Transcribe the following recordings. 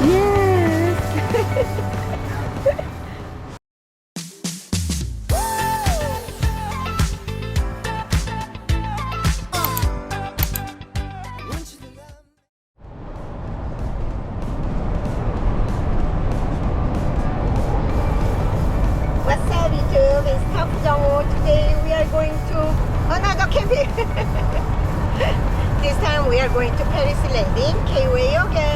Yes. What's up, YouTube? It's Buchanan. Today we are going to another camping. This time we are going to Paris Landing, KOA again.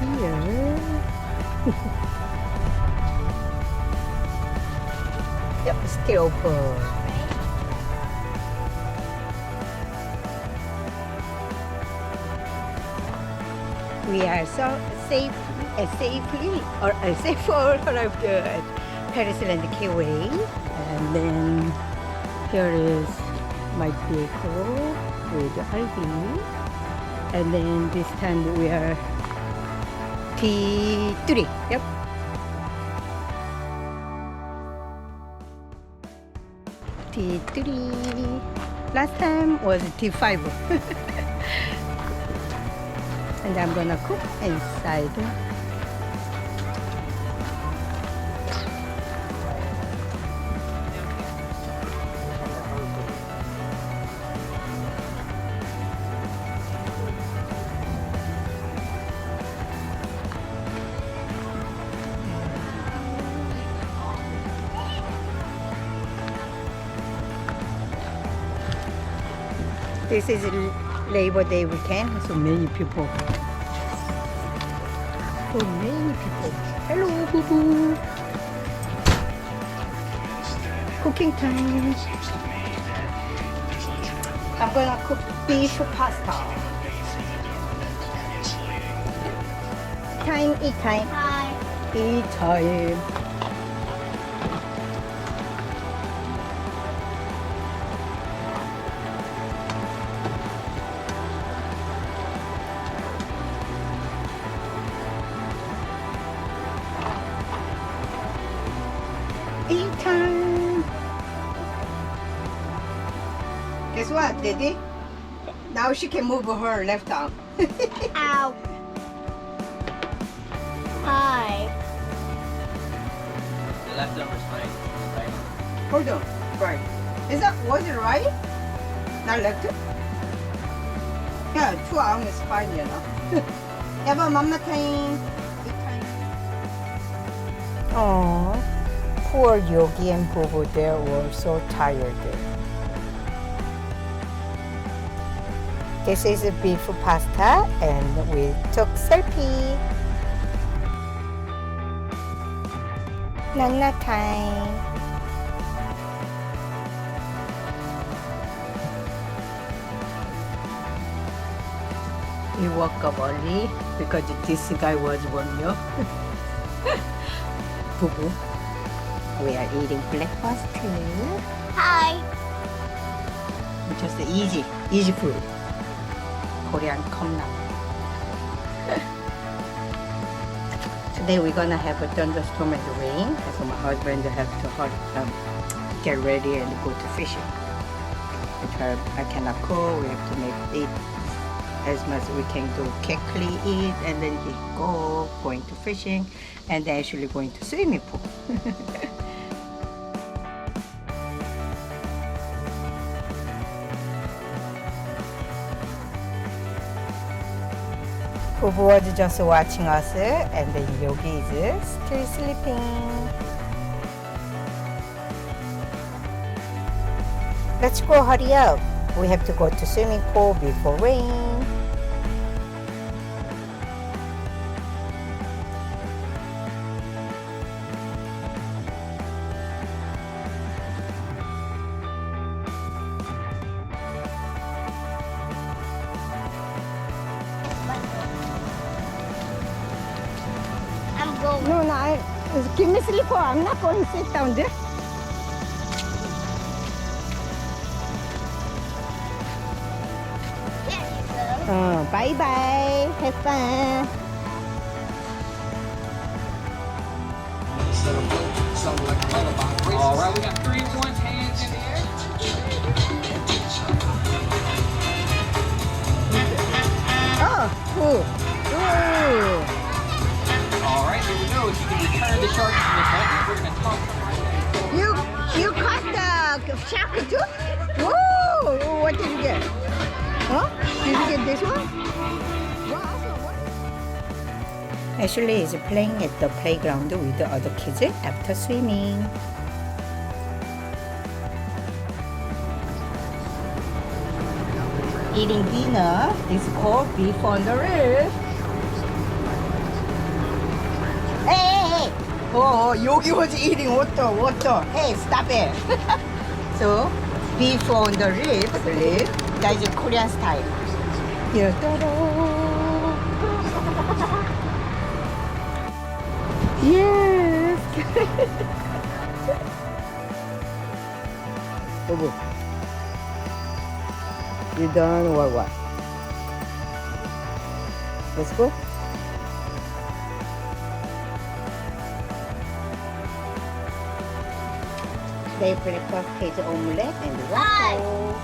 Here. Yep, still open. We are so safely arrived at Paris Land KOA, and then here is my vehicle with the RV, and then this time we are T3. Yep. T3. Last time was T5. And I'm gonna cook inside. This is Labor Day weekend, so many people. So many people. Hello, boo boo. Cooking time. I'm gonna cook beef pasta. Eat time. Hi. Eat time. Eat time. Guess what, Didi? Now she can move her left arm. Ow. Hi. The left arm is fine. Right. Hold on. Right. Was it right? Not left? Yeah, 2 arms is fine, you know. Yeah, but mama time. Eat time. Oh, poor Yogi and Bobo there were so tired. This is a beef pasta, and we took selfie. Nana time. We woke up early because this guy was born. Boo-boo. We are eating breakfast too. Hi. Just easy food. Korean 컵라면. Today we're gonna have a thunderstorm and rain, so my husband have to get ready and go to fishing. Because I cannot cook, we have to make it as much as we can do quickly eat, and then he going to fishing, and then actually going to swimming pool. Bubu was just watching us, and then Yogi is still sleeping. Let's go, hurry up. We have to go to swimming pool before rain. I'm go. No, give me slipper. I'm not going to sit down there. There you go. Bye bye. Have fun. All right, we got 3 ones, hands in the air. Oh, cool. Ooh. All right, here we go. If you can return the shark to the button, we're going to toss them right there. You caught the shark too? Whoa! What did you get? Huh? Did you get this one? Ashley is playing at the playground with the other kids after swimming. Eating dinner is called beef on the roof. Hey! Oh, 여기 was eating water. Hey, stop it. So, beef on the roof. That is Korean style. Yeah. Yes. Bobo. You done or what? Let's go. They breakfast is omelette and waffle.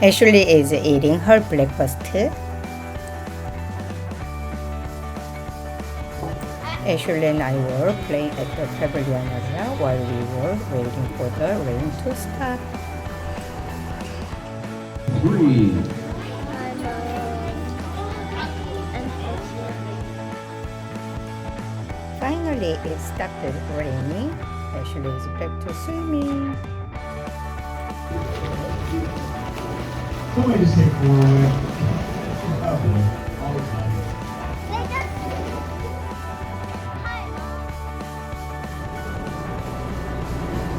Ashley is eating her breakfast. Ashley and I were playing at the pavilion area while we were waiting for the rain to stop. 3. Finally, it started raining. Ashley is back to swimming. Somebody just take 4 away. All the time.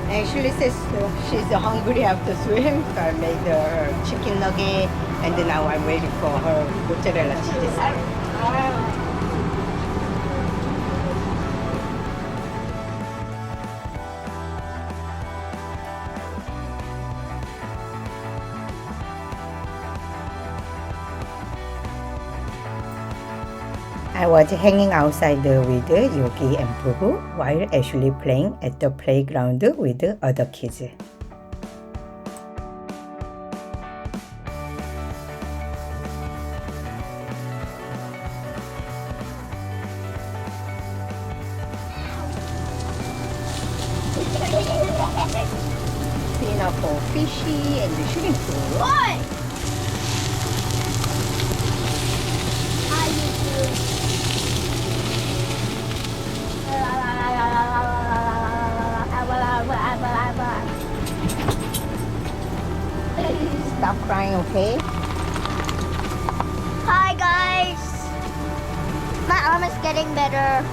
Ashley says she's hungry after swim, so I made her chicken nugget, and now I'm waiting for her mozzarella cheese salad. I was hanging outside with Yogi and Bubu while Ashley playing at the playground with other kids. Pineapple fishy and shrimp. What? How you do? Stop crying, okay? Hi guys. My arm is getting better.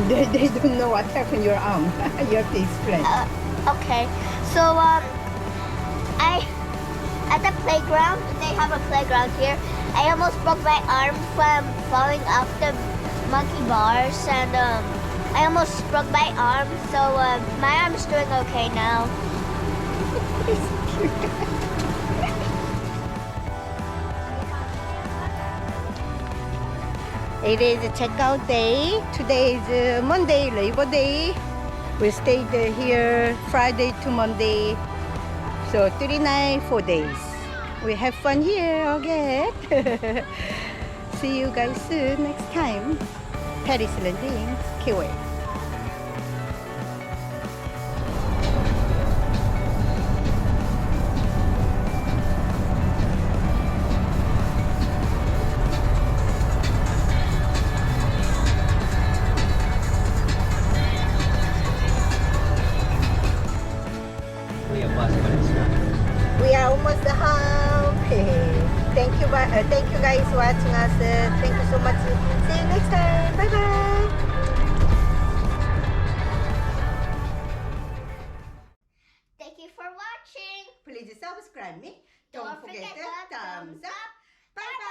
They don't know what happened to your arm. You have to explain. Okay. So I at the playground. They have a playground here. I almost broke my arm from falling off the monkey bars, and I almost broke my arm. So my arm's doing okay now. It is checkout day. Today is Monday, Labor Day. We stayed here Friday to Monday. So 3 nights, 4 days. We have fun here again. See you guys soon next time. Paris Landing, KOA. the home. Thank you guys watching us. Thank you so much. See you next time. Bye bye. Thank you for watching. Please subscribe me. Don't forget the thumbs up. Bye bye.